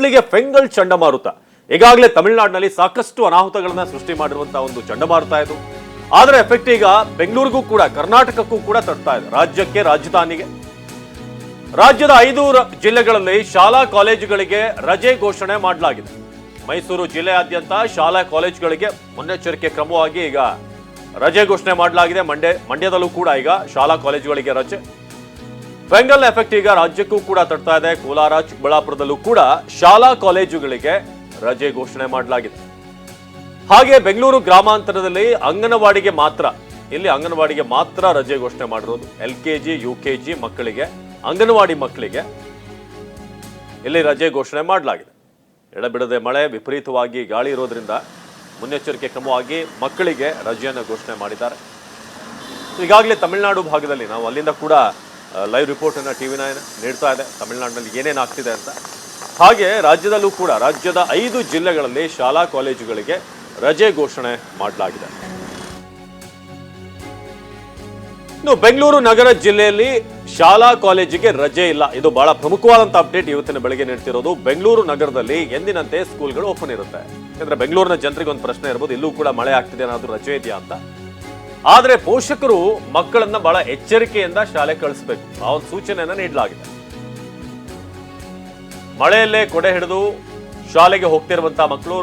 ಮೊದಲಿಗೆ ಫೆಂಗಲ್ ಚಂಡಮಾರುತ ಈಗಾಗಲೇ ತಮಿಳುನಾಡಿನಲ್ಲಿ ಸಾಕಷ್ಟು ಅನಾಹುತಗಳನ್ನ ಸೃಷ್ಟಿ ಮಾಡಿರುವಂತಹ ಒಂದು ಚಂಡಮಾರುತ ಇದು. ಆದರೆ ಎಫೆಕ್ಟ್ ಈಗ ಬೆಂಗಳೂರಿಗೂ ಕೂಡ ಕರ್ನಾಟಕಕ್ಕೂ ಕೂಡ ತಡ್ತಾ ಇದೆ. ರಾಜ್ಯಕ್ಕೆ, ರಾಜಧಾನಿಗೆ, ರಾಜ್ಯದ 5 ಜಿಲ್ಲೆಗಳಲ್ಲಿ ಶಾಲಾ ಕಾಲೇಜುಗಳಿಗೆ ರಜೆ ಘೋಷಣೆ ಮಾಡಲಾಗಿದೆ. ಮೈಸೂರು ಜಿಲ್ಲೆಯಾದ್ಯಂತ ಶಾಲಾ ಕಾಲೇಜುಗಳಿಗೆ ಮುನ್ನೆಚ್ಚರಿಕೆ ಕ್ರಮವಾಗಿ ಈಗ ರಜೆ ಘೋಷಣೆ ಮಾಡಲಾಗಿದೆ. ಮಂಡ್ಯದಲ್ಲೂ ಕೂಡ ಈಗ ಶಾಲಾ ಕಾಲೇಜುಗಳಿಗೆ ರಜೆ. ಫೆಂಗಲ್ ಎಫೆಕ್ಟ್ ಈಗ ರಾಜ್ಯಕ್ಕೂ ಕೂಡ ತಡ್ತಾ ಇದೆ. ಕೋಲಾರ, ಚಿಕ್ಕಬಳ್ಳಾಪುರದಲ್ಲೂ ಕೂಡ ಶಾಲಾ ಕಾಲೇಜುಗಳಿಗೆ ರಜೆ ಘೋಷಣೆ ಮಾಡಲಾಗಿದೆ. ಹಾಗೆ ಬೆಂಗಳೂರು ಗ್ರಾಮಾಂತರದಲ್ಲಿ ಅಂಗನವಾಡಿಗೆ ಮಾತ್ರ ರಜೆ ಘೋಷಣೆ ಮಾಡಿರೋದು. LKG, UKG ಮಕ್ಕಳಿಗೆ, ಅಂಗನವಾಡಿ ಮಕ್ಕಳಿಗೆ ಇಲ್ಲಿ ರಜೆ ಘೋಷಣೆ ಮಾಡಲಾಗಿದೆ. ಎಡಬಿಡದೆ ಮಳೆ, ವಿಪರೀತವಾಗಿ ಗಾಳಿ ಇರೋದ್ರಿಂದ ಮುನ್ನೆಚ್ಚರಿಕೆ ಕ್ರಮವಾಗಿ ಮಕ್ಕಳಿಗೆ ರಜೆಯನ್ನು ಘೋಷಣೆ ಮಾಡಿದ್ದಾರೆ. ಈಗಾಗಲೇ ತಮಿಳುನಾಡು ಭಾಗದಲ್ಲಿ ನಾವು ಅಲ್ಲಿಂದ ಕೂಡ ಲೈವ್ ರಿಪೋರ್ಟ್ ಅನ್ನ TV9 ನೀಡ್ತಾ ಇದೆ, ತಮಿಳುನಾಡಿನಲ್ಲಿ ಏನೇನು ಆಗ್ತಿದೆ ಅಂತ. ಹಾಗೆ ರಾಜ್ಯದಲ್ಲೂ ಕೂಡ ರಾಜ್ಯದ 5 ಜಿಲ್ಲೆಗಳಲ್ಲಿ ಶಾಲಾ ಕಾಲೇಜುಗಳಿಗೆ ರಜೆ ಘೋಷಣೆ ಮಾಡಲಾಗಿದೆ. ಇನ್ನು ಬೆಂಗಳೂರು ನಗರ ಜಿಲ್ಲೆಯಲ್ಲಿ ಶಾಲಾ ಕಾಲೇಜಿಗೆ ರಜೆ ಇಲ್ಲ. ಇದು ಬಹಳ ಪ್ರಮುಖವಾದಂತಹ ಅಪ್ಡೇಟ್ ಇವತ್ತಿನ ಬೆಳಗ್ಗೆ ನೀಡ್ತಿರೋದು. ಬೆಂಗಳೂರು ನಗರದಲ್ಲಿ ಎಂದಿನಂತೆ ಸ್ಕೂಲ್ಗಳು ಓಪನ್ ಇರುತ್ತೆ. ಯಾಕಂದ್ರೆ ಬೆಂಗಳೂರಿನ ಜನರಿಗೆ ಒಂದು ಪ್ರಶ್ನೆ ಇರ್ಬೋದು, ಇಲ್ಲೂ ಕೂಡ ಮಳೆ ಆಗ್ತಿದೆ, ಏನಾದ್ರೂ ರಜೆ ಇದೆಯಾ ಅಂತ. ಆದ್ರೆ ಪೋಷಕರು ಮಕ್ಕಳನ್ನ ಬಹಳ ಎಚ್ಚರಿಕೆಯಿಂದ ಶಾಲೆ ಕಳಿಸಬೇಕು, ಆ ಒಂದು ಸೂಚನೆಯನ್ನ ನೀಡಲಾಗಿದೆ. ಮಳೆಯಲ್ಲೇ ಕೊಡೆ ಹಿಡಿದು ಶಾಲೆಗೆ ಹೋಗ್ತಿರುವಂತಹ ಮಕ್ಕಳು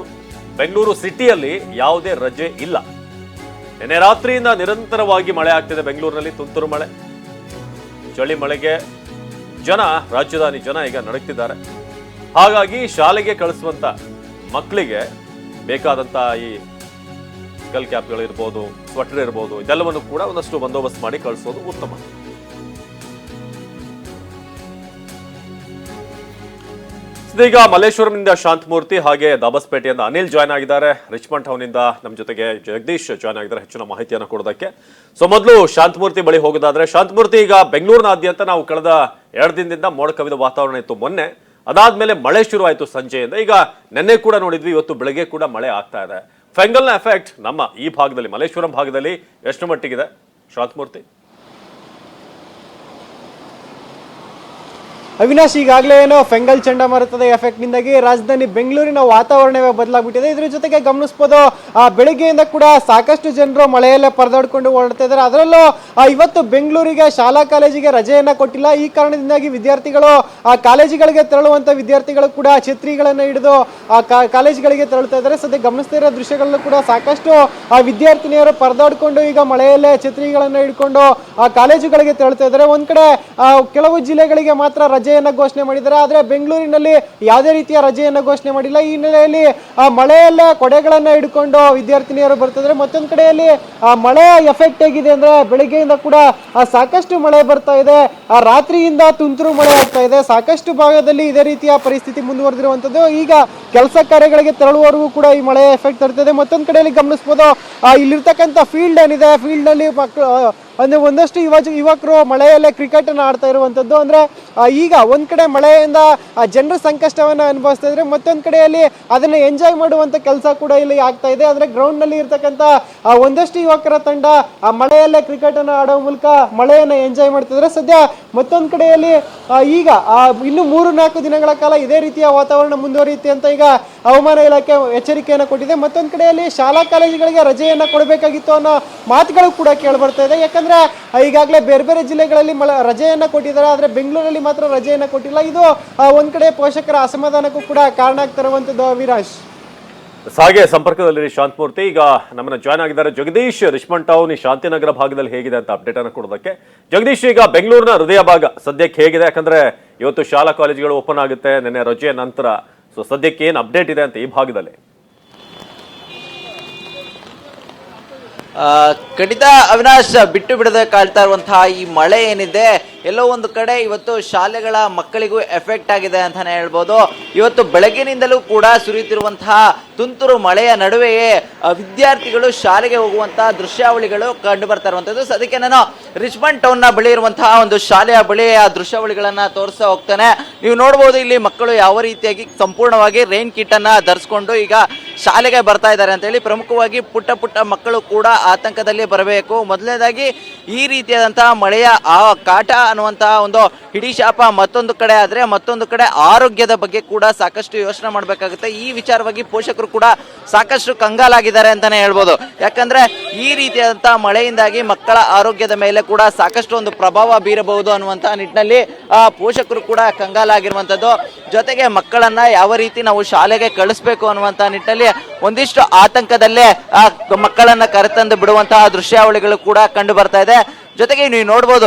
ಬೆಂಗಳೂರು ಸಿಟಿಯಲ್ಲಿ ಯಾವುದೇ ರಜೆ ಇಲ್ಲ. ನಿನ್ನೆ ರಾತ್ರಿಯಿಂದ ನಿರಂತರವಾಗಿ ಮಳೆ ಆಗ್ತಿದೆ ಬೆಂಗಳೂರಿನಲ್ಲಿ, ತುಂತುರು ಮಳೆ. ಚಳಿ ಮಳೆಗೆ ರಾಜಧಾನಿ ಜನ ಈಗ ನಡುಕ್ತಿದ್ದಾರೆ. ಹಾಗಾಗಿ ಶಾಲೆಗೆ ಕಳಿಸುವಂತ ಮಕ್ಕಳಿಗೆ ಬೇಕಾದಂತ ಈ ಸ್ಕಲ್ ಕ್ಯಾಪ್ಗಳು ಇರ್ಬೋದು, ಸ್ವೆಟರ್ ಇರ್ಬೋದು, ಇದೆಲ್ಲವನ್ನು ಕೂಡ ಒಂದಷ್ಟು ಬಂದೋಬಸ್ತ್ ಮಾಡಿ ಕಳಿಸೋದು ಉತ್ತಮ. ಈಗ ಮಲ್ಲೇಶ್ವರಂನಿಂದ ಶಾಂತಮೂರ್ತಿ ಹಾಗೆ ದಾಬಸ್ಪೇಟೆಯಿಂದ ಅನಿಲ್ ಜಾಯ್ನ್ ಆಗಿದ್ದಾರೆ. ರಿಚ್ಮಂಡ್ ಟೌನ್ನಿಂದ ನಮ್ಮ ಜೊತೆಗೆ ಜಗದೀಶ್ ಜಾಯ್ನ್ ಆಗಿದ್ದಾರೆ ಹೆಚ್ಚಿನ ಮಾಹಿತಿಯನ್ನು ಕೊಡೋದಕ್ಕೆ. ಸೊ ಮೊದಲು ಶಾಂತಮೂರ್ತಿ ಬಳಿ ಹೋಗೋದಾದ್ರೆ, ಶಾಂತಮೂರ್ತಿ, ಈಗ ಬೆಂಗಳೂರಿನಾದ್ಯಂತ ನಾವು ಕಳೆದ 2 ದಿನದಿಂದ ಮೋಡ ಕವಿದ ವಾತಾವರಣ ಇತ್ತು ಮೊನ್ನೆ. ಅದಾದ್ಮೇಲೆ ಮಳೆ ಶುರು ಆಯಿತು ಸಂಜೆಯಿಂದ. ಈಗ ನಿನ್ನೆ ಕೂಡ ನೋಡಿದ್ವಿ, ಇವತ್ತು ಬೆಳಗ್ಗೆ ಕೂಡ ಮಳೆ ಆಗ್ತಾ ಇದೆ. ಫೆಂಗಲ್ನ ಎಫೆಕ್ಟ್ ನಮ್ಮ ಈ ಭಾಗದಲ್ಲಿ, ಮಲ್ಲೇಶ್ವರಂ ಭಾಗದಲ್ಲಿ ಎಷ್ಟು ಮಟ್ಟಿಗಿದೆ ಶಾಂತಮೂರ್ತಿ? ಅವಿನಾಶ್, ಈಗಾಗಲೇ ಏನೋ ಫೆಂಗಲ್ ಚಂಡಮಾರುತದ ಎಫೆಕ್ಟ್ ನಿಂದಾಗಿ ರಾಜಧಾನಿ ಬೆಂಗಳೂರಿನ ವಾತಾವರಣವೇ ಬದಲಾಗ್ಬಿಟ್ಟಿದೆ. ಇದ್ರ ಜೊತೆಗೆ ಗಮನಿಸಬಹುದು, ಬೆಳಗ್ಗೆಯಿಂದ ಕೂಡ ಸಾಕಷ್ಟು ಜನರು ಮಳೆಯಲ್ಲೇ ಪರದಾಡ್ಕೊಂಡು ಓಡಾಡ್ತಾ ಇದ್ದಾರೆ. ಅದರಲ್ಲೂ ಇವತ್ತು ಬೆಂಗಳೂರಿಗೆ ಶಾಲಾ ಕಾಲೇಜಿಗೆ ರಜೆಯನ್ನ ಕೊಟ್ಟಿಲ್ಲ. ಈ ಕಾರಣದಿಂದಾಗಿ ವಿದ್ಯಾರ್ಥಿಗಳು ಕಾಲೇಜುಗಳಿಗೆ ತೆರಳುವಂತ ವಿದ್ಯಾರ್ಥಿಗಳು ಕೂಡ ಛತ್ರಿಗಳನ್ನ ಹಿಡಿದು ಕಾಲೇಜುಗಳಿಗೆ ತೆರಳುತ್ತಾ ಇದ್ದಾರೆ. ಸದ್ಯ ಗಮನಿಸ್ತಾ ಇರೋ ದೃಶ್ಯಗಳಲ್ಲೂ ಕೂಡ ಸಾಕಷ್ಟು ವಿದ್ಯಾರ್ಥಿನಿಯರು ಪರದಾಡ್ಕೊಂಡು ಈಗ ಮಳೆಯಲ್ಲೇ ಛತ್ರಿಗಳನ್ನ ಹಿಡ್ಕೊಂಡು ಕಾಲೇಜುಗಳಿಗೆ ತೆರಳುತ್ತಾ ಇದ್ದಾರೆ. ಒಂದ್ ಕಡೆ ಕೆಲವು ಜಿಲ್ಲೆಗಳಿಗೆ ಮಾತ್ರ ರಜೆಯನ್ನ ಘೋಷಣೆ ಮಾಡಿದ್ದಾರೆ, ಆದ್ರೆ ಬೆಂಗಳೂರಿನಲ್ಲಿ ಯಾವುದೇ ರೀತಿಯ ರಜೆಯನ್ನ ಘೋಷಣೆ ಮಾಡಿಲ್ಲ. ಈ ಹಿನ್ನೆಲೆಯಲ್ಲಿ ಮಳೆಯಲ್ಲೇ ಕೊಡೆಗಳನ್ನ ಹಿಡ್ಕೊಂಡು ವಿದ್ಯಾರ್ಥಿನಿಯರು ಬರ್ತಿದ್ದಾರೆ. ಮತ್ತೊಂದು ಕಡೆಯಲ್ಲಿ ಮಳೆಯ ಎಫೆಕ್ಟ್ ಹೇಗಿದೆ ಅಂದ್ರೆ, ಬೆಳಿಗ್ಗೆಯಿಂದ ಕೂಡ ಸಾಕಷ್ಟು ಮಳೆ ಬರ್ತಾ ಇದೆ, ರಾತ್ರಿಯಿಂದ ತುಂತುರು ಮಳೆ ಆಗ್ತಾ ಇದೆ. ಸಾಕಷ್ಟು ಭಾಗದಲ್ಲಿ ಇದೇ ರೀತಿಯ ಪರಿಸ್ಥಿತಿ ಮುಂದುವರೆದಿರುವಂತದ್ದು. ಈಗ ಕೆಲಸ ಕಾರ್ಯಗಳಿಗೆ ತೆರಳುವವರೆಗೂ ಕೂಡ ಈ ಮಳೆಯ ಎಫೆಕ್ಟ್ ತರ್ತದೆ. ಮತ್ತೊಂದು ಕಡೆಯಲ್ಲಿ ಗಮನಿಸಬಹುದು, ಇಲ್ಲಿರ್ತಕ್ಕಂಥ ಫೀಲ್ಡ್ ಏನಿದೆ, ಫೀಲ್ಡ್ ನಲ್ಲಿ ಅಂದ್ರೆ ಒಂದಷ್ಟು ಯುವಕರು ಮಳೆಯಲ್ಲೇ ಕ್ರಿಕೆಟ್ ಅನ್ನು ಆಡ್ತಾ ಇರುವಂತದ್ದು. ಅಂದ್ರೆ ಈಗ ಒಂದ್ ಕಡೆ ಮಳೆಯಿಂದ ಜನರು ಸಂಕಷ್ಟವನ್ನ ಅನುಭವಿಸ್ತಾ ಇದ್ರೆ, ಮತ್ತೊಂದ್ ಕಡೆಯಲ್ಲಿ ಅದನ್ನ ಎಂಜಾಯ್ ಮಾಡುವಂತ ಕೆಲಸ ಕೂಡ ಇಲ್ಲಿ ಆಗ್ತಾ ಇದೆ. ಅಂದ್ರೆ ಗ್ರೌಂಡ್ ನಲ್ಲಿ ಇರ್ತಕ್ಕಂಥ ಒಂದಷ್ಟು ಯುವಕರ ತಂಡ ಮಳೆಯಲ್ಲೇ ಕ್ರಿಕೆಟ್ ಅನ್ನು ಆಡೋ ಮೂಲಕ ಮಳೆಯನ್ನ ಎಂಜಾಯ್ ಮಾಡ್ತಿದ್ರೆ. ಸದ್ಯ ಮತ್ತೊಂದ್ ಕಡೆಯಲ್ಲಿ ಈಗ ಇನ್ನು 3-4 ದಿನಗಳ ಕಾಲ ಇದೇ ರೀತಿಯ ವಾತಾವರಣ ಮುಂದುವರಿಯುತ್ತೆ ಅಂತ ಈಗ ಹವಾಮಾನ ಇಲಾಖೆ ಎಚ್ಚರಿಕೆಯನ್ನು ಕೊಟ್ಟಿದೆ. ಮತ್ತೊಂದ್ ಕಡೆಯಲ್ಲಿ ಶಾಲಾ ಕಾಲೇಜುಗಳಿಗೆ ರಜೆಯನ್ನ ಕೊಡಬೇಕಾಗಿತ್ತು ಅನ್ನೋ ಮಾತುಗಳು ಕೂಡ ಕೇಳಿ ಬರ್ತಾ ಇದೆ. ಯಾಕಂದ್ರೆ ಈಗಾಗಲೇ ಬೇರೆ ಬೇರೆ ಜಿಲ್ಲೆಗಳಲ್ಲಿ ರಜೆಯನ್ನ ಕೊಟ್ಟಿದ್ದಾರೆ, ಆದ್ರೆ ಬೆಂಗಳೂರಲ್ಲಿ ಮಾತ್ರ ರಜೆಯನ್ನ ಕೊಟ್ಟಿಲ್ಲ. ಇದು ಒಂದ್ ಕಡೆ ಪೋಷಕರ ಅಸಮಾಧಾನಕ್ಕೂ ಕೂಡ ಕಾರಣ ಆಗ್ತಿರುವಂತದ್ದು. ಅವಿನಾಶ್, ಹಾಗೆ ಸಂಪರ್ಕದಲ್ಲಿ ಶಾಂತಮೂರ್ತಿ ಈಗ ನಮ್ಮನ್ನ ಜಾಯ್ನ್ ಆಗಿದ್ದಾರೆ ಜಗದೀಶ್. ರಿಚ್ಮಂಡ್ ಟೌನ್, ಈ ಶಾಂತಿನಗರ ಭಾಗದಲ್ಲಿ ಹೇಗಿದೆ ಅಂತ ಅಪ್ಡೇಟ್ ಅನ್ನು ಕೊಡೋದಕ್ಕೆ. ಜಗದೀಶ್, ಈಗ ಬೆಂಗಳೂರಿನ ಹೃದಯ ಭಾಗ ಸದ್ಯಕ್ಕೆ ಹೇಗಿದೆ? ಯಾಕಂದ್ರೆ ಇವತ್ತು ಶಾಲಾ ಕಾಲೇಜುಗಳು ಓಪನ್ ಆಗುತ್ತೆ ನಿನ್ನೆ ರಜೆಯ ನಂತರ. ಸೊ ಸದ್ಯಕ್ಕೆ ಏನು ಅಪ್ಡೇಟ್ ಇದೆ ಅಂತ ಈ ಭಾಗದಲ್ಲಿ? ಖಂಡಿತ ಅವಿನಾಶ್, ಬಿಟ್ಟು ಬಿಡದೆ ಕಾಳ್ತಾ ಇರುವಂತಹ ಈ ಮಳೆ ಏನಿದೆ, ಎಲ್ಲೋ ಒಂದು ಕಡೆ ಇವತ್ತು ಶಾಲೆಗಳ ಮಕ್ಕಳಿಗೂ ಎಫೆಕ್ಟ್ ಆಗಿದೆ ಅಂತಾನೆ ಹೇಳ್ಬೋದು. ಇವತ್ತು ಬೆಳಗ್ಗಿನಿಂದಲೂ ಕೂಡ ಸುರಿಯುತ್ತಿರುವಂತಹ ತುಂತುರು ಮಳೆಯ ನಡುವೆಯೇ ವಿದ್ಯಾರ್ಥಿಗಳು ಶಾಲೆಗೆ ಹೋಗುವಂತಹ ದೃಶ್ಯಾವಳಿಗಳು ಕಂಡು ಬರ್ತಾ ಇರುವಂತದ್ದು. ಅದಕ್ಕೆ ನಾನು ರಿಚ್ಮಂಡ್ ಟೌನ್ ನ ಬಳಿ ಇರುವಂತಹ ಒಂದು ಶಾಲೆಯ ಬಳಿ ಆ ದೃಶ್ಯಾವಳಿಗಳನ್ನ ತೋರಿಸ್ತಾ ಹೋಗ್ತಾನೆ. ನೀವು ನೋಡಬಹುದು, ಇಲ್ಲಿ ಮಕ್ಕಳು ಯಾವ ರೀತಿಯಾಗಿ ಸಂಪೂರ್ಣವಾಗಿ ರೈನ್ ಕಿಟ್ ಅನ್ನ ಧರಿಸ್ಕೊಂಡು ಈಗ ಶಾಲೆಗೆ ಬರ್ತಾ ಇದ್ದಾರೆ ಅಂತೇಳಿ ಪ್ರಮುಖವಾಗಿ ಪುಟ್ಟ ಪುಟ್ಟ ಮಕ್ಕಳು ಕೂಡ ಆತಂಕದಲ್ಲಿ ಬರಬೇಕು. ಮೊದಲನೇದಾಗಿ ಈ ರೀತಿಯಾದಂತಹ ಮಳೆಯ ಆ ಕಾಟ ಅನ್ನುವಂತಹ ಒಂದು ಹಿಡಿಶಾಪ ಮತ್ತೊಂದು ಕಡೆ ಆದರೆ, ಮತ್ತೊಂದು ಕಡೆ ಆರೋಗ್ಯದ ಬಗ್ಗೆ ಕೂಡ ಸಾಕಷ್ಟು ಯೋಚನೆ ಮಾಡಬೇಕಾಗುತ್ತೆ. ಈ ವಿಚಾರವಾಗಿ ಪೋಷಕರು ಕೂಡ ಸಾಕಷ್ಟು ಕಂಗಾಲಾಗಿದ್ದಾರೆ ಅಂತಾನೆ ಹೇಳ್ಬೋದು. ಯಾಕಂದ್ರೆ ಈ ರೀತಿಯಾದಂತಹ ಮಳೆಯಿಂದಾಗಿ ಮಕ್ಕಳ ಆರೋಗ್ಯದ ಮೇಲೆ ಕೂಡ ಸಾಕಷ್ಟು ಒಂದು ಪ್ರಭಾವ ಬೀರಬಹುದು ಅನ್ನುವಂತಹ ನಿಟ್ಟಿನಲ್ಲಿ ಪೋಷಕರು ಕೂಡ ಕಂಗಾಲಾಗಿರುವಂತದ್ದು. ಜೊತೆಗೆ ಮಕ್ಕಳನ್ನ ಯಾವ ರೀತಿ ನಾವು ಶಾಲೆಗೆ ಕಳಿಸ್ಬೇಕು ಅನ್ನುವಂತಹ ನಿಟ್ಟಿನಲ್ಲಿ ಒಂದಿಷ್ಟು ಆತಂಕದಲ್ಲೇ ಮಕ್ಕಳನ್ನ ಕರೆತಂದು ಬಿಡುವಂತಹ ದೃಶ್ಯಾವಳಿಗಳು ಕೂಡ ಕಂಡು ಬರ್ತಾ ಇದೆ. ಜೊತೆಗೆ ನೀವು ನೋಡ್ಬೋದು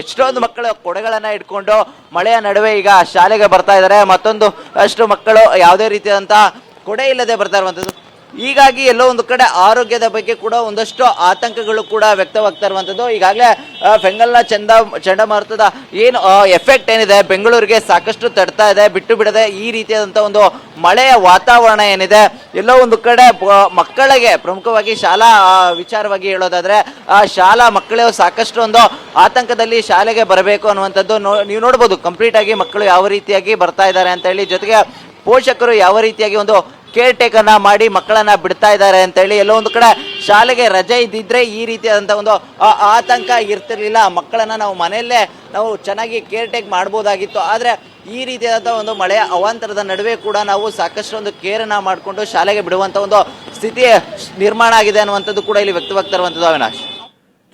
ಎಷ್ಟೊಂದು ಮಕ್ಕಳು ಕೊಡೆಗಳನ್ನ ಇಟ್ಕೊಂಡು ಮಳೆಯ ನಡುವೆ ಈಗ ಶಾಲೆಗೆ ಬರ್ತಾ ಇದ್ದಾರೆ. ಮತ್ತೊಂದು ಅಷ್ಟು ಮಕ್ಕಳು ಯಾವುದೇ ರೀತಿಯಾದಂತಹ ಕೊಡೆ ಇಲ್ಲದೆ ಬರ್ತಾ ಇರುವಂತದ್ದು. ಹೀಗಾಗಿ ಎಲ್ಲೋ ಒಂದು ಕಡೆ ಆರೋಗ್ಯದ ಬಗ್ಗೆ ಕೂಡ ಒಂದಷ್ಟು ಆತಂಕಗಳು ಕೂಡ ವ್ಯಕ್ತವಾಗ್ತಾ ಇರುವಂತದ್ದು. ಈಗಾಗಲೇ ಫೆಂಗಲ್ನ ಚಂಡಮಾರುತದ ಏನು ಎಫೆಕ್ಟ್ ಏನಿದೆ ಬೆಂಗಳೂರಿಗೆ ಸಾಕಷ್ಟು ತಡ್ತಾ ಇದೆ, ಬಿಟ್ಟು ಬಿಡದೆ ಈ ರೀತಿಯಾದಂಥ ಒಂದು ಮಳೆಯ ವಾತಾವರಣ ಏನಿದೆ ಎಲ್ಲೋ ಒಂದು ಕಡೆ ಮಕ್ಕಳಿಗೆ ಪ್ರಮುಖವಾಗಿ ಶಾಲಾ ವಿಚಾರವಾಗಿ ಹೇಳೋದಾದ್ರೆ ಶಾಲಾ ಮಕ್ಕಳು ಸಾಕಷ್ಟು ಒಂದು ಆತಂಕದಲ್ಲಿ ಶಾಲೆಗೆ ಬರಬೇಕು ಅನ್ನುವಂಥದ್ದು ನೀವು ನೋಡ್ಬೋದು. ಕಂಪ್ಲೀಟ್ ಆಗಿ ಮಕ್ಕಳು ಯಾವ ರೀತಿಯಾಗಿ ಬರ್ತಾ ಇದ್ದಾರೆ ಅಂತ ಹೇಳಿ, ಜೊತೆಗೆ ಪೋಷಕರು ಯಾವ ರೀತಿಯಾಗಿ ಒಂದು ಕೇರ್ ಟೇಕನ್ನ ಮಾಡಿ ಮಕ್ಕಳನ್ನ ಬಿಡ್ತಾ ಇದ್ದಾರೆ ಅಂತ ಹೇಳಿ, ಎಲ್ಲೋ ಒಂದು ಕಡೆ ಶಾಲೆಗೆ ರಜೆ ಇದ್ದಿದ್ರೆ ಈ ರೀತಿಯಾದಂಥ ಒಂದು ಆತಂಕ ಇರ್ತಿರ್ಲಿಲ್ಲ. ಮಕ್ಕಳನ್ನ ನಾವು ಮನೆಯಲ್ಲೇ ನಾವು ಚೆನ್ನಾಗಿ ಕೇರ್ ಟೇಕ್ ಮಾಡ್ಬೋದಾಗಿತ್ತು. ಆದರೆ ಈ ರೀತಿಯಾದಂಥ ಒಂದು ಮಳೆಯ ಅವಾಂತರದ ನಡುವೆ ಕೂಡ ನಾವು ಸಾಕಷ್ಟು ಒಂದು ಕೇರನ್ನ ಮಾಡಿಕೊಂಡು ಶಾಲೆಗೆ ಬಿಡುವಂಥ ಒಂದು ಸ್ಥಿತಿ ನಿರ್ಮಾಣ ಆಗಿದೆ ಅನ್ನುವಂಥದ್ದು ಕೂಡ ಇಲ್ಲಿ ವ್ಯಕ್ತವಾಗ್ತಾ ಇರುವಂಥದ್ದು. ಅವಿನಾಶ್,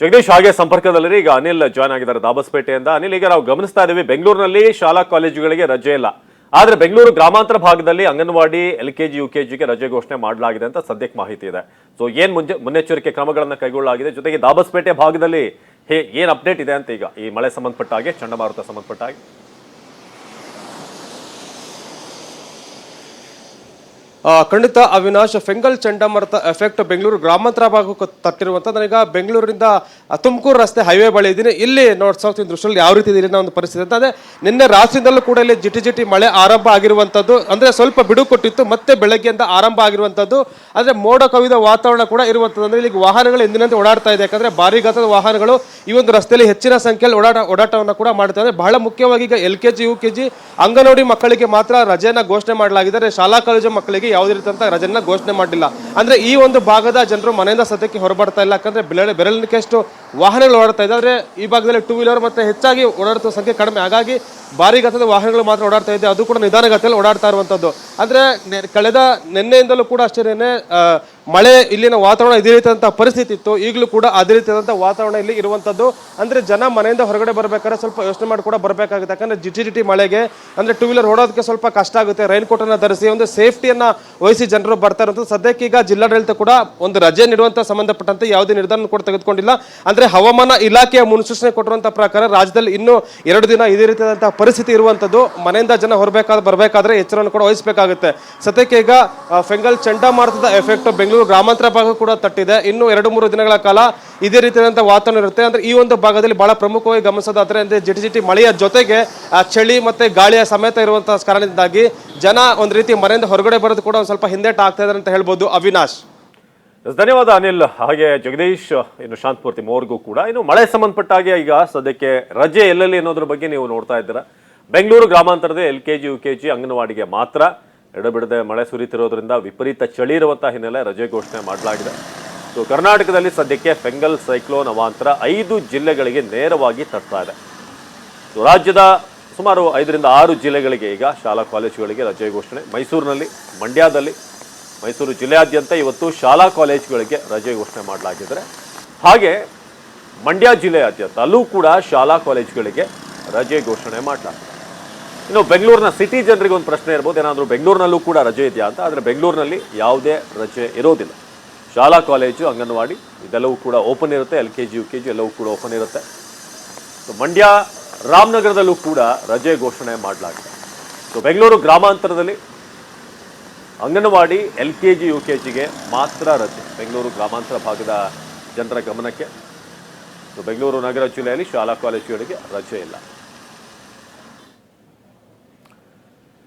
ಜಗದೀಶ್, ಹಾಗೆ ಸಂಪರ್ಕದಲ್ಲಿ ಈಗ ಅನಿಲ್ ಜಾಯ್ನ್ ಆಗಿದ್ದಾರೆ ದಾಬಸ್ಪೇಟೆಯಿಂದ. ಅನಿಲ್, ಈಗ ನಾವು ಗಮನಿಸ್ತಾ ಇದ್ದೀವಿ ಬೆಂಗಳೂರಿನಲ್ಲಿ ಶಾಲಾ ಕಾಲೇಜುಗಳಿಗೆ ರಜೆ ಇಲ್ಲ, ಆದ್ರೆ ಬೆಂಗಳೂರು ಗ್ರಾಮಾಂತರ ಭಾಗದಲ್ಲಿ ಅಂಗನವಾಡಿ LKG UKGಗೆ ರಜೆ ಘೋಷಣೆ ಮಾಡಲಾಗಿದೆ ಅಂತ ಸದ್ಯಕ್ಕೆ ಮಾಹಿತಿ ಇದೆ. ಸೊ ಏನ್ ಮುನ್ನೆಚ್ಚರಿಕೆ ಕ್ರಮಗಳನ್ನ ಕೈಗೊಳ್ಳಲಾಗಿದೆ, ಜೊತೆಗೆ ದಾಬಸ್ಪೇಟೆ ಭಾಗದಲ್ಲಿ ಏನ್ ಅಪ್ಡೇಟ್ ಇದೆ ಅಂತ ಈಗ ಈ ಮಳೆ ಸಂಬಂಧಪಟ್ಟ ಹಾಗೆ, ಚಂಡಮಾರುತ ಸಂಬಂಧಪಟ್ಟ ಹಾಗೆ? ಖಂಡಿತ ಅವಿನಾಶ್, ಫೆಂಗಲ್ ಚಂಡಮಾರುತ ಎಫೆಕ್ಟ್ ಬೆಂಗಳೂರು ಗ್ರಾಮಾಂತರ ಭಾಗಕ್ಕೆ ತಟ್ಟಿರುವಂತ. ನಾನೀಗ ಬೆಂಗಳೂರಿಂದ ತುಮಕೂರು ರಸ್ತೆ ಹೈವೇ ಬಳಿ ಇದ್ದೀನಿ. ಇಲ್ಲಿ ನೋಡ್ತಾ ಹೋಗ್ತೀನಿ ದೃಶ್ಯದಲ್ಲಿ ಯಾವ ರೀತಿ ನೀರಿನ ಒಂದು ಪರಿಸ್ಥಿತಿ ಅಂತ. ಅದೇ ನಿನ್ನೆ ರಾತ್ರಿಯಿಂದಲೂ ಕೂಡ ಇಲ್ಲಿ ಜಿಟಿ ಮಳೆ ಆರಂಭ ಆಗಿರುವಂತದ್ದು. ಅಂದ್ರೆ ಸ್ವಲ್ಪ ಬಿಡುವು ಕೊಟ್ಟಿತ್ತು, ಮತ್ತೆ ಬೆಳಗ್ಗೆಯಿಂದ ಆರಂಭ ಆಗಿರುವಂತದ್ದು. ಅಂದ್ರೆ ಮೋಡ ಕವಿದ ವಾತಾವರಣ ಕೂಡ ಇರುವಂತದ್ದು. ಅಂದ್ರೆ ಇಲ್ಲಿ ವಾಹನಗಳು ಎಂದಿನಂತೆ ಓಡಾಡ್ತಾ ಇದೆ, ಯಾಕಂದ್ರೆ ಭಾರಿ ಗಾತ್ರದ ವಾಹನಗಳು ಈ ಒಂದು ರಸ್ತೆಯಲ್ಲಿ ಹೆಚ್ಚಿನ ಸಂಖ್ಯೆಯಲ್ಲಿ ಓಡಾಟವನ್ನು ಕೂಡ ಮಾಡ್ತಾರೆ. ಬಹಳ ಮುಖ್ಯವಾಗಿ ಈಗ LKG UKG ಅಂಗನವಾಡಿ ಮಕ್ಕಳಿಗೆ ಮಾತ್ರ ರಜೆಯನ್ನ ಘೋಷಣೆ ಮಾಡಲಾಗಿದೆ. ಶಾಲಾ ಕಾಲೇಜು ಮಕ್ಕಳಿಗೆ ಯಾವುದೇ ರೀತಿಯಂತ ರಜೆಯನ್ನ ಘೋಷಣೆ ಮಾಡಿಲ್ಲ. ಅಂದ್ರೆ ಈ ಒಂದು ಭಾಗದ ಜನರು ಮನೆಯಿಂದ ಸದ್ಯಕ್ಕೆ ಹೊರಬರ್ತಾ ಇಲ್ಲ, ಯಾಕಂದ್ರೆ ಬೆರಳಿನಷ್ಟು ವಾಹನಗಳು ಓಡಾಡ್ತಾ ಇದೆ. ಆದ್ರೆ ಈ ಭಾಗದಲ್ಲಿ 2 ವೀಲರ್ ಮತ್ತೆ ಹೆಚ್ಚಾಗಿ ಓಡಾಡುವ ಸಂಖ್ಯೆ ಕಡಿಮೆ, ಹಾಗಾಗಿ ಭಾರಿ ಗಾತ್ರದ ವಾಹನಗಳು ಮಾತ್ರ ಓಡಾಡ್ತಾ ಇದೆ, ಅದು ಕೂಡ ನಿಧಾನಗತಿಯಲ್ಲಿ ಓಡಾಡ್ತಾ ಇರುವಂತದ್ದು. ಅಂದ್ರೆ ಕಳೆದ ನಿನ್ನೆಯಿಂದಲೂ ಕೂಡ ಅಷ್ಟೇನೆ ಮಳೆ ಇಲ್ಲಿನ ವಾತಾವರಣ ಇದೇ ರೀತಿಯಾದಂತಹ ಪರಿಸ್ಥಿತಿ ಇತ್ತು. ಈಗಲೂ ಕೂಡ ಅದೇ ರೀತಿಯಾದಂತಹ ವಾತಾವರಣ ಇಲ್ಲಿ ಇರುವಂತದ್ದು. ಅಂದ್ರೆ ಜನ ಮನೆಯಿಂದ ಹೊರಗಡೆ ಬರ್ಬೇಕಾದ್ರೆ ಸ್ವಲ್ಪ ಯೋಚನೆ ಮಾಡಿ ಕೂಡ ಬರಬೇಕಾಗುತ್ತೆ, ಯಾಕಂದ್ರೆ ಜಿಟಿ ಮಳೆಗೆ ಅಂದ್ರೆ 2 ವೀಲರ್ ಓಡೋದಕ್ಕೆ ಸ್ವಲ್ಪ ಕಷ್ಟ ಆಗುತ್ತೆ. ರೈನ್ ಕೋಟ್ ಅನ್ನ ಧರಿಸಿ ಒಂದು ಸೇಫ್ಟಿಯನ್ನ ವಹಿಸಿ ಜನರು ಬರ್ತಾ ಇರುವಂತದ್ದು. ಸದ್ಯಕ್ಕೆ ಈಗ ಜಿಲ್ಲಾಡಳಿತ ಕೂಡ ಒಂದು ರಜೆ ನೀಡುವಂತ ಸಂಬಂಧಪಟ್ಟಂತೆ ಯಾವುದೇ ನಿರ್ಧಾರ ಕೂಡ ತೆಗೆದುಕೊಂಡಿಲ್ಲ. ಅಂದ್ರೆ ಹವಾಮಾನ ಇಲಾಖೆಯ ಮುನ್ಸೂಚನೆ ಕೊಟ್ಟಿರುವಂತಹ ಪ್ರಕಾರ ರಾಜ್ಯದಲ್ಲಿ ಇನ್ನೂ 2 ದಿನ ಇದೇ ರೀತಿಯಾದಂತಹ ಪರಿಸ್ಥಿತಿ ಇರುವಂತದ್ದು. ಮನೆಯಿಂದ ಜನ ಬರಬೇಕಾದ್ರೆ ಎಚ್ಚರವನ್ನು ಕೂಡ ವಹಿಸಬೇಕಾಗುತ್ತೆ. ಸದ್ಯಕ್ಕೆ ಈಗ ಫೆಂಗಲ್ ಚಂಡಮಾರುತದ ಎಫೆಕ್ಟ್ ಬೆಂಗಳೂರು ಗ್ರಾಮಾಂತರ ಭಾಗ ಕೂಡ ತಟ್ಟಿದೆ. ಇನ್ನು 2-3 ದಿನಗಳ ಕಾಲ ಇದೇ ರೀತಿಯಾದಂತಹ ವಾತಾವರಣ ಇರುತ್ತೆ. ಅಂದ್ರೆ ಈ ಒಂದು ಭಾಗದಲ್ಲಿ ಬಹಳ ಪ್ರಮುಖವಾಗಿ ಗಮನಿಸೋದಾದ್ರೆ ಅಂದ್ರೆ ಜಿಟಿ ಮಳೆಯ ಜೊತೆಗೆ ಚಳಿ ಮತ್ತೆ ಗಾಳಿಯ ಸಮೇತ ಇರುವಂತಹ ಕಾರಣದಿಂದಾಗಿ ಜನ ಒಂದು ರೀತಿ ಮನೆಯಿಂದ ಹೊರಗಡೆ ಬರೋದು ಕೂಡ ಒಂದು ಸ್ವಲ್ಪ ಹಿಂದೇಟ ಆಗ್ತಾ ಇದ್ದಾರೆ ಅಂತ ಹೇಳ್ಬೋದು. ಅವಿನಾಶ್, ಧನ್ಯವಾದ ಅನಿಲ್. ಹಾಗೆ ಜಗದೀಶ್, ಇನ್ನು ಶಾಂತಪೂರ್ತಿ ಮೋರ್ಗೂ ಕೂಡ ಇನ್ನು ಮಳೆ ಸಂಬಂಧಪಟ್ಟ ಹಾಗೆ ಈಗ ಸದ್ಯಕ್ಕೆ ರಜೆ ಎಲ್ಲೆಲ್ಲಿ ಅನ್ನೋದ್ರ ಬಗ್ಗೆ ನೀವು ನೋಡ್ತಾ ಇದ್ದೀರಾ. ಬೆಂಗಳೂರು ಗ್ರಾಮಾಂತರದ LKG UKG ಅಂಗನವಾಡಿಗೆ ಮಾತ್ರ ಎಡಬಿಡದೆ ಮಳೆ ಸುರಿತಿರೋದ್ರಿಂದ ವಿಪರೀತ ಚಳಿ ಇರುವಂತಹ ಹಿನ್ನೆಲೆ ರಜೆ ಘೋಷಣೆ ಮಾಡಲಾಗಿದೆ. ಸೊ ಕರ್ನಾಟಕದಲ್ಲಿ ಸದ್ಯಕ್ಕೆ ಫೆಂಗಲ್ ಸೈಕ್ಲೋನ್ ಅವಾಂತರ 5 ಜಿಲ್ಲೆಗಳಿಗೆ ನೇರವಾಗಿ ತಟ್ತಾ ಇದೆ. ಸೊ ರಾಜ್ಯದ ಸುಮಾರು 5ರಿಂದ 6 ಜಿಲ್ಲೆಗಳಿಗೆ ಈಗ ಶಾಲಾ ಕಾಲೇಜುಗಳಿಗೆ ರಜೆ ಘೋಷಣೆ. ಮೈಸೂರಿನಲ್ಲಿ, ಮಂಡ್ಯದಲ್ಲಿ, ಮೈಸೂರು ಜಿಲ್ಲೆಯಾದ್ಯಂತ ಇವತ್ತು ಶಾಲಾ ಕಾಲೇಜುಗಳಿಗೆ ರಜೆ ಘೋಷಣೆ ಮಾಡಲಾಗಿದ್ದಾರೆ. ಹಾಗೆ ಮಂಡ್ಯ ಜಿಲ್ಲೆಯಾದ್ಯಂತ ಅಲ್ಲೂ ಕೂಡ ಶಾಲಾ ಕಾಲೇಜುಗಳಿಗೆ ರಜೆ ಘೋಷಣೆ ಮಾಡಲಾಗಿದೆ. ಇನ್ನು ಬೆಂಗಳೂರಿನ ಸಿಟಿ ಜನರಿಗೆ ಒಂದು ಪ್ರಶ್ನೆ ಇರ್ಬೋದು, ಏನಾದರೂ ಬೆಂಗಳೂರಿನಲ್ಲೂ ಕೂಡ ರಜೆ ಇದೆಯಾ ಅಂತ. ಆದರೆ ಬೆಂಗಳೂರಿನಲ್ಲಿ ಯಾವುದೇ ರಜೆ ಇರೋದಿಲ್ಲ. ಶಾಲಾ ಕಾಲೇಜು, ಅಂಗನವಾಡಿ ಇದೆಲ್ಲವೂ ಕೂಡ ಓಪನ್ ಇರುತ್ತೆ. LKG UKG ಎಲ್ಲವೂ ಕೂಡ ಓಪನ್ ಇರುತ್ತೆ. ಸೊ ಮಂಡ್ಯ, ರಾಮನಗರದಲ್ಲೂ ಕೂಡ ರಜೆ ಘೋಷಣೆ ಮಾಡಲಾಗಿದೆ. ಸೊ ಬೆಂಗಳೂರು ಗ್ರಾಮಾಂತರದಲ್ಲಿ ಅಂಗನವಾಡಿ, LKG UKGಗೆ ಮಾತ್ರ ರಜೆ. ಬೆಂಗಳೂರು ಗ್ರಾಮಾಂತರ ಭಾಗದ ಜನರ ಗಮನಕ್ಕೆ. ಸೊ ಬೆಂಗಳೂರು ನಗರ ಜಿಲ್ಲೆಯಲ್ಲಿ ಶಾಲಾ ಕಾಲೇಜುಗಳಿಗೆ ರಜೆ ಇಲ್ಲ.